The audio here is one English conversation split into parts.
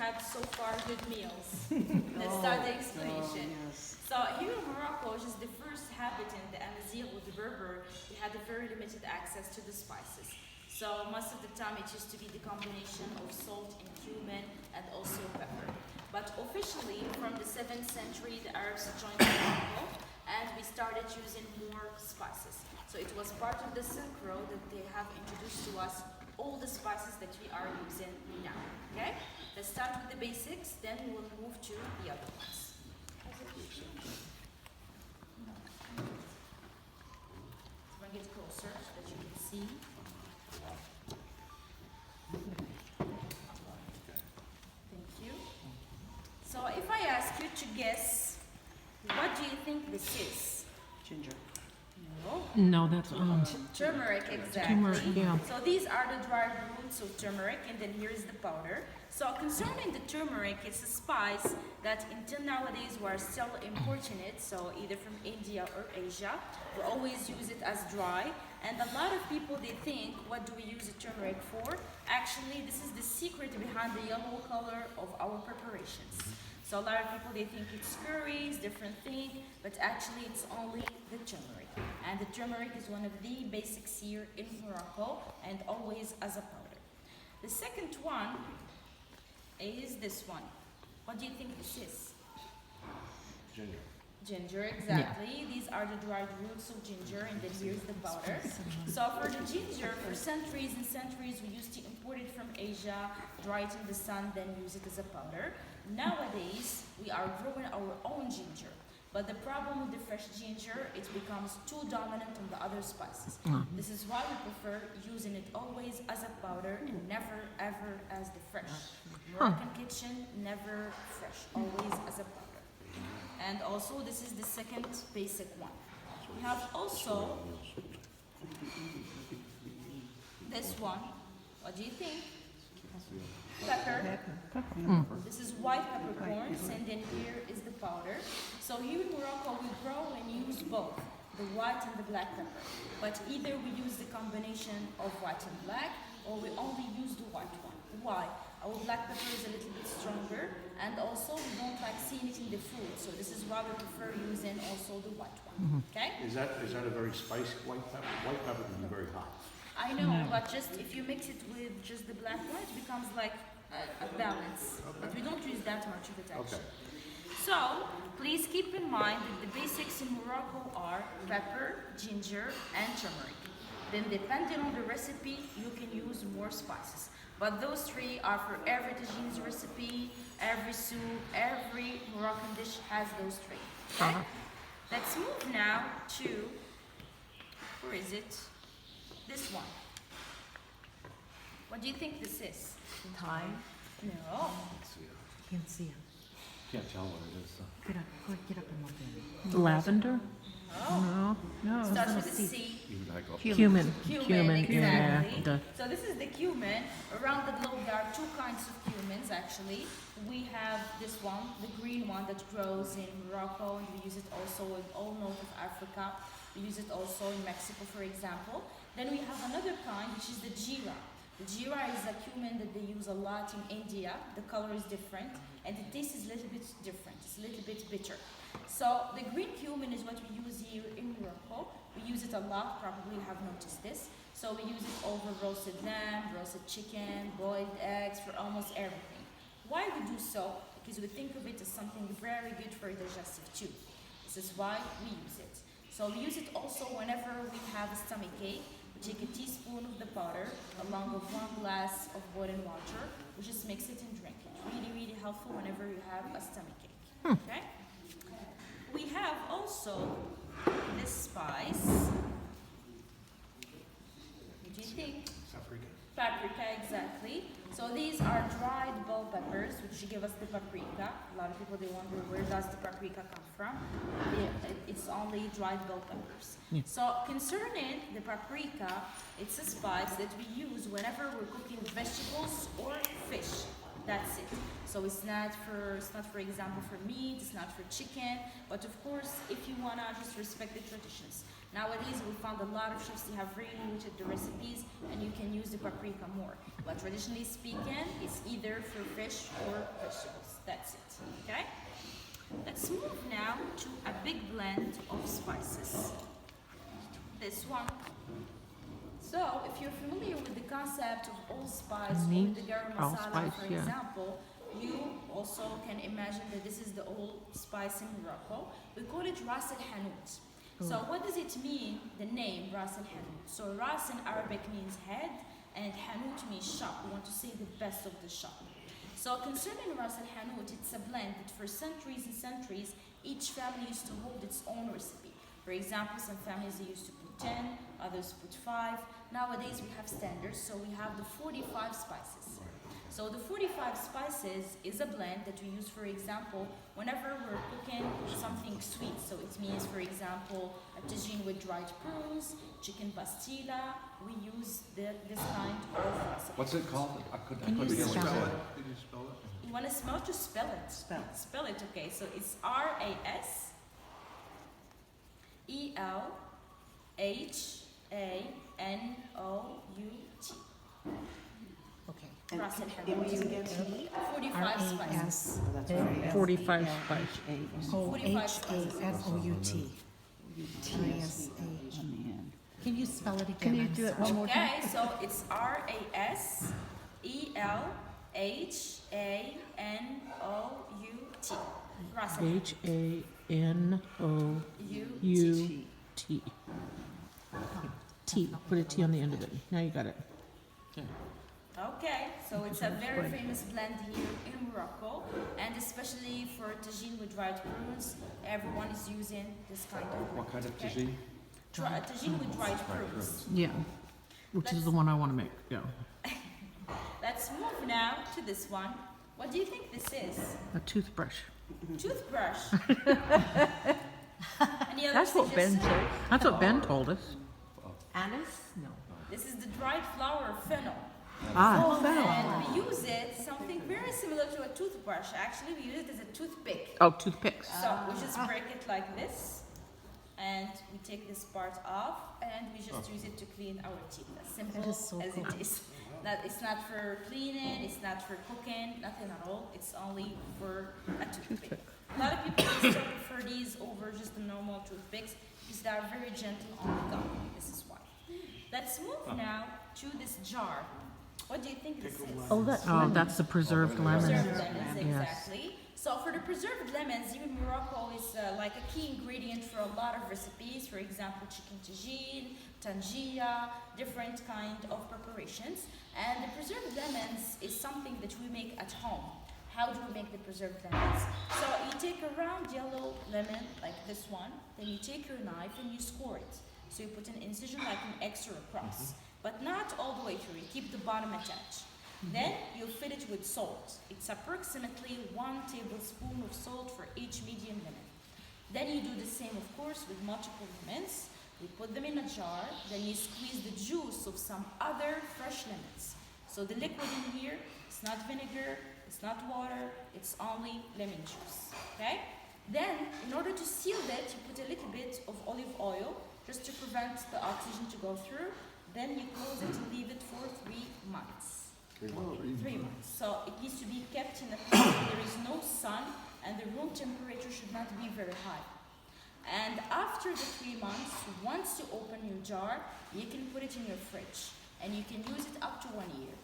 had so far good meals. Let's start the explanation. Yes. So here in Morocco, which is the first habitant, the Amazigh or the Berber, we had a very limited access to the spices. So most of the time it used to be the combination of salt and cumin and also pepper. But officially from the 7th century, the Arabs joined Morocco and we started using more spices. So it was part of the Silk Road that they have introduced to us all the spices that we are using now. Okay? Let's start with the basics, then we will move to the other ones. Let's bring it closer so that you can see. Thank you. So if I ask you to guess, what do you think this is? Ginger. No. No, that's Turmeric, exactly. Turmeric, yeah. So these are the dried roots of turmeric, and then here is the powder. So concerning the turmeric, it's a spice that until nowadays we're still importing it, so either from India or Asia. We always use it as dry, and a lot of people, they think, what do we use the turmeric for? Actually, this is the secret behind the yellow color of our preparations. So a lot of people, they think it's curries, different thing, but actually it's only the turmeric. And the turmeric is one of the basics here in Morocco and always as a powder. The second one is this one. What do you think this is? Ginger. Ginger, exactly. These are the dried roots of ginger, and then here's the powder. So for the ginger, for centuries and centuries, we used to import it from Asia, dry it in the sun, then use it as a powder. Nowadays, we are growing our own ginger. But the problem with the fresh ginger, it becomes too dominant on the other spices. This is why we prefer using it always as a powder and never ever as the fresh. Moroccan kitchen, never fresh, always as a powder. And also, this is the second basic one. We have also this one. What do you think? Pepper. This is white peppercorns, and then here is the powder. So here in Morocco, we grow and use both the white and the black pepper. But either we use the combination of white and black, or we only use the white one. Why? Our black pepper is a little bit stronger, and also we don't like seeing it in the food. So this is why we prefer using also the white one. Okay? Is that a very spicy white pepper? White pepper can be very hot. I know, but just if you mix it with just the black one, it becomes like a balance. But we don't use that much of it actually. Okay. So please keep in mind that the basics in Morocco are pepper, ginger, and turmeric. Then depending on the recipe, you can use more spices. But those three are for every tagine's recipe, every soup, every Moroccan dish has those three. Okay? Let's move now to, where is it? This one. What do you think this is? Thyme. No. Can't see it. Can't tell what it is. Get up and look at it. Lavender? No. No. Starts with a C. Cumin. Cumin, exactly. Yeah. So this is the cumin. Around the globe there are two kinds of cumins actually. We have this one, the green one that grows in Morocco, and we use it also in all north of Africa. We use it also in Mexico, for example. Then we have another kind, which is the jeera. The jeera is a cumin that they use a lot in India. The color is different, and the taste is a little bit different. It's a little bit bitter. So the green cumin is what we use here in Morocco. We use it a lot, probably you have noticed this. So we use it over roasted lamb, roasted chicken, boiled eggs, for almost everything. Why we do so? Because we think of it as something very good for digestive too. This is why we use it. So we use it also whenever we have a stomach ache. We take a teaspoon of the powder along with 1 glass of boiling water. We just mix it and drink it. Really, really helpful whenever you have a stomach ache. Okay? We have also this spice. What do you think? Paprika. Paprika, exactly. So these are dried bell peppers, which give us the paprika. A lot of people, they wonder where does the paprika come from. It's only dried bell peppers. Yeah. So concerning the paprika, it's a spice that we use whenever we're cooking vegetables or fish. That's it. So it's not for example for meat, it's not for chicken, but of course if you wanna just respect the traditions. Nowadays, we found a lot of chefs, they have rerouted the recipes, and you can use the paprika more. But traditionally speaking, it's either for fish or vegetables. That's it, okay? Let's move now to a big blend of spices. This one. So, if you're familiar with the concept of allspice or Meat, the garam masala, allspice, for yeah. example, you also can imagine that this is the old spice in Morocco. We call it ras al hanout. So what does it mean, the name ras al hanout? So ras in Arabic means head and hanout means shop. We want to say the best of the shop. So concerning ras al hanout, it's a blend that for centuries and centuries, each family used to hold its own recipe. For example, some families they used to put 10, others put 5. Nowadays we have standards, so we have the 45 spices. So the 45 spices is a blend that we use, for example, whenever we're cooking something sweet. So it means, for example, a tagine with dried prunes, chicken pastilla. We use this kind of recipe. What's it called? I Can you couldn't hear spell what it? you Did you spell it? You want to smell? Just spell it. Spell it, okay. So it's RASELHANOUT. Okay. Ras al It was hanout. against me? 45 spices. R-A-S, Oh, that's right. 45 spice. O-H-A-S-O-U-T. O-H-A-S-O-U-T. Can you spell it again? Can you I'm do it sorry. one more time? Okay, so it's RASELHANOUT. Ras al H-A-N-O-U-T. T, put a T on the end of it. Now you got it. Okay, so it's a very famous blend here in Morocco, and especially for tagine with dried prunes, everyone is using this kind of. What kind of okay? tagine? Tagine with dried prunes. Yeah, which is the one I want to make, yeah. Let's move now to this one. What do you think this is? A toothbrush. Toothbrush. Any other That's what Ben suggestions? said. That's what Ben told us. Anise? No. This is the dried flower of fennel. Ah, And we use it something very similar to a toothbrush. Actually, we use it as a toothpick. oh, toothpicks. So we just break it like this, and we take this part off, and we just use it to clean our teeth. As simple That is so as cool. it is. That it's not for cleaning, it's not for cooking, nothing at all. It's only for a toothpick. A lot of people still prefer these over just the normal toothpicks because they are very gentle on the gum. This is why. Let's move now to this jar. What do you think this is? Oh, that's Oh, that's the preserved lemon. Preserved lemons, Yes. exactly. So for the preserved lemons, even Morocco is like a key ingredient for a lot of recipes. For example, chicken tagine, tangia, different kind of preparations. And the preserved lemons is something that we make at home. How do we make the preserved lemons? So you take a round yellow lemon, like this one, then you take your knife and you score it. So you put an incision like an X or a cross, but not all the way through. You keep the bottom attached. Then you fill it with salt. It's approximately 1 tablespoon of salt for each medium lemon. Then you do the same, of course, with multiple lemons. You put them in a jar, then you squeeze the juice of some other fresh lemons. So the liquid in here, it's not vinegar, it's not water, it's only lemon juice, okay? Then, in order to seal that, you put a little bit of olive oil, just to prevent the oxygen to go through. Then you close it and leave it for 3 months. 3 months. So it needs to be kept in a place where there is no sun and the room temperature should not be very high. And after the 3 months, once you open your jar, you can put it in your fridge and you can use it up to 1 year.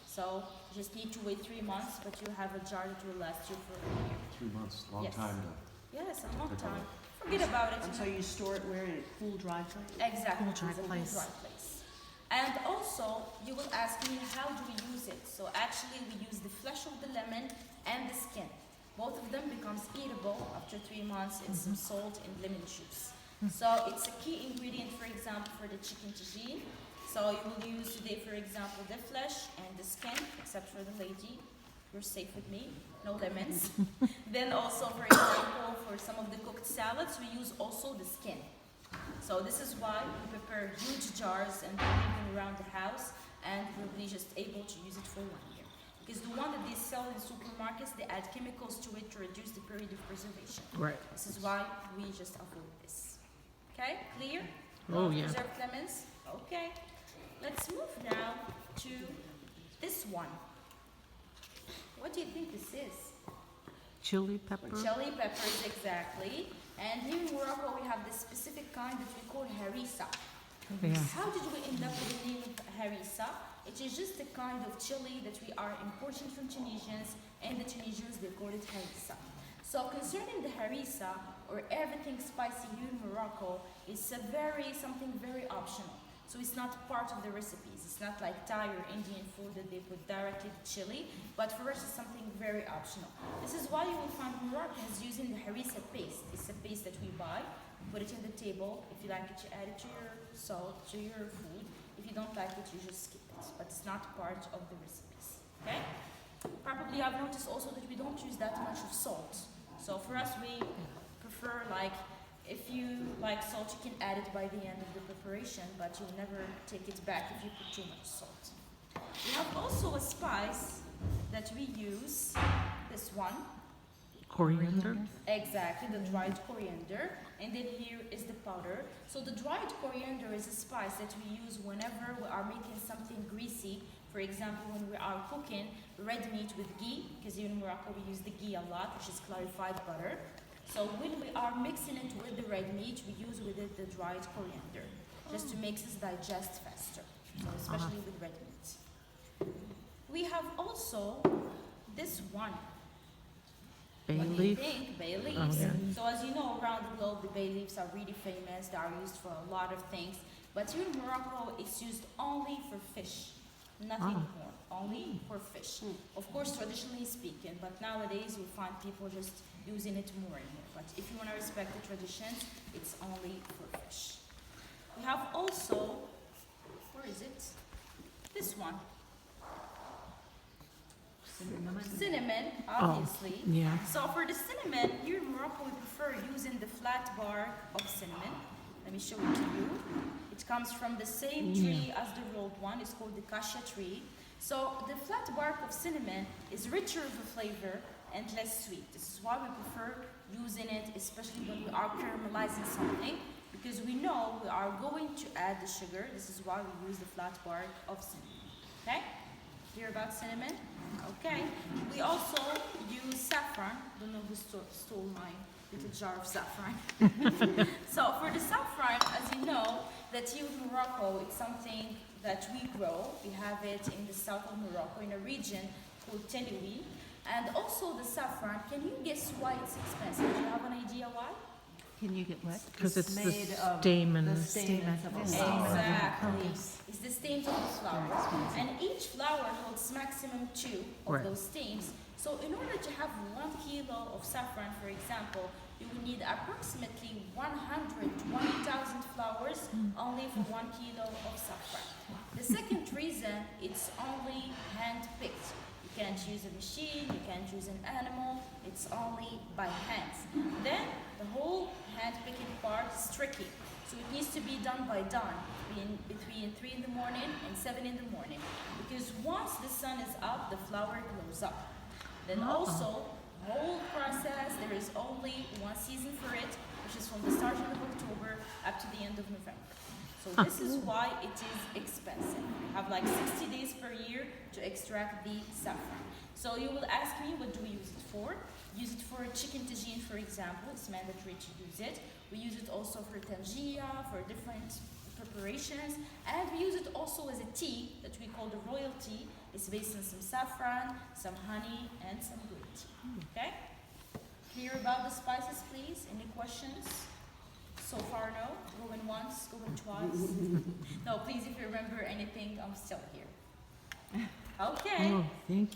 So you just need to wait 3 months, but you have a jar that will last you for 1 year. 3 months, long Yes. time to. Yes, a long time. Forget about it. And so you store it where, in a cool, dry place? Exactly. Cool, dry it's a cool, place. dry place. And also, you will ask me, how do we use it? So actually, we use the flesh of the lemon and the skin. Both of them becomes eatable after 3 months in some salt and lemon juice. So it's a key ingredient, for example, for the chicken tagine. So you will use today, for example, the flesh and the skin, except for the lady. You're safe with me, no lemons. Then also, for example, for some of the cooked salads, we use also the skin. So this is why we prepare huge jars and we leave them around the house, and we'll be just able to use it for 1 year. Because the one that they sell in supermarkets, they add chemicals to it to reduce the period of preservation. Right. This is why we just avoid this. Okay, clear? Oh, yeah. Preserved lemons. Okay. Let's move now to this one. What do you think this is? Chili pepper. Chili peppers, exactly. And here in Morocco, we have this specific kind that we call harissa. Yeah. How did we end up with the name of harissa? It is just a kind of chili that we are importing from Tunisians, and the Tunisians, they call it harissa. So concerning the harissa, or everything spicy here in Morocco, it's something very optional. So it's not part of the recipes. It's not like Thai or Indian food that they put directly to chili, but for us it's something very optional. This is why you will find Moroccans using the harissa paste. It's a paste that we buy, put it in the table. If you like it, you add it to your salt, to your food. If you don't like it, you just skip it. But it's not part of the recipes, okay? Probably I've noticed also that we don't use that much of salt. So for us, we prefer like, if you like salt, you can add it by the end of the preparation, but you'll never take it back if you put too much salt. We have also a spice that we use, this one. Coriander. Exactly, the dried coriander. And then here is the powder. So the dried coriander is a spice that we use whenever we are making something greasy. For example, when we are cooking red meat with ghee, because here in Morocco we use the ghee a lot, which is clarified butter. So when we are mixing it with the red meat, we use with it the dried coriander, just to make us digest faster, so especially with red meat. We have also this one. Bay What do you leaf. think? Bay leaves. Oh, yeah. So as you know, around the globe, the bay leaves are really famous. They are used for a lot of things. But here in Morocco, it's used only for fish, nothing more, only for fish. Of course, traditionally speaking, but nowadays you find people just using it more and more. But if you want to respect the traditions, it's only for fish. We have also, where is it? This one. Cinnamon, obviously. Yeah. So for the cinnamon, here in Morocco we prefer using the flat bark of cinnamon. Let me show it to you. It comes from the same tree as the rolled one. It's called the cassia tree. So the flat bark of cinnamon is richer of a flavor and less sweet. This is why we prefer using it, especially when we are caramelizing something, because we know we are going to add the sugar. This is why we use the flat bark of cinnamon. Okay? Hear about cinnamon? Okay. We also use saffron. Don't know who stole my little jar of saffron. So for the saffron, as you know, that here in Morocco, it's something that we grow. We have it in the south of Morocco, in a region called Teloui. And also the saffron, can you guess why it's expensive? Do you have an idea why? Can you get what? Because it's the made of stamens. the stamens of a Exactly. flower. It's the stems of the flower. And each flower holds maximum 2 of Right. those stems. So in order to have 1 kilo of saffron, for example, you would need approximately 120,000 flowers only for 1 kilo of saffron. The second reason, it's only hand-picked. You can't use a machine, you can't use an animal, it's only by hands. Then the whole hand-picking part is tricky. So it needs to be done by dawn, between 3 in the morning and 7 in the morning. Because once the sun is up, the flower glows up. Then also, the whole process, there is only one season for it, which is from the start of October up to the end of November. So this is why it is expensive. We have like 60 days per year to extract the saffron. So you will ask me, what do we use it for? Use it for chicken tagine, for example. It's mandatory to use it. We use it also for tangia, for different preparations. And we use it also as a tea that we call the royal tea. It's based on some saffron, some honey, and some green tea. Okay? Clear about the spices, please? Any questions? So far, no? Going once, going twice? No, please, if you remember anything, I'm still here. Okay. Oh, thank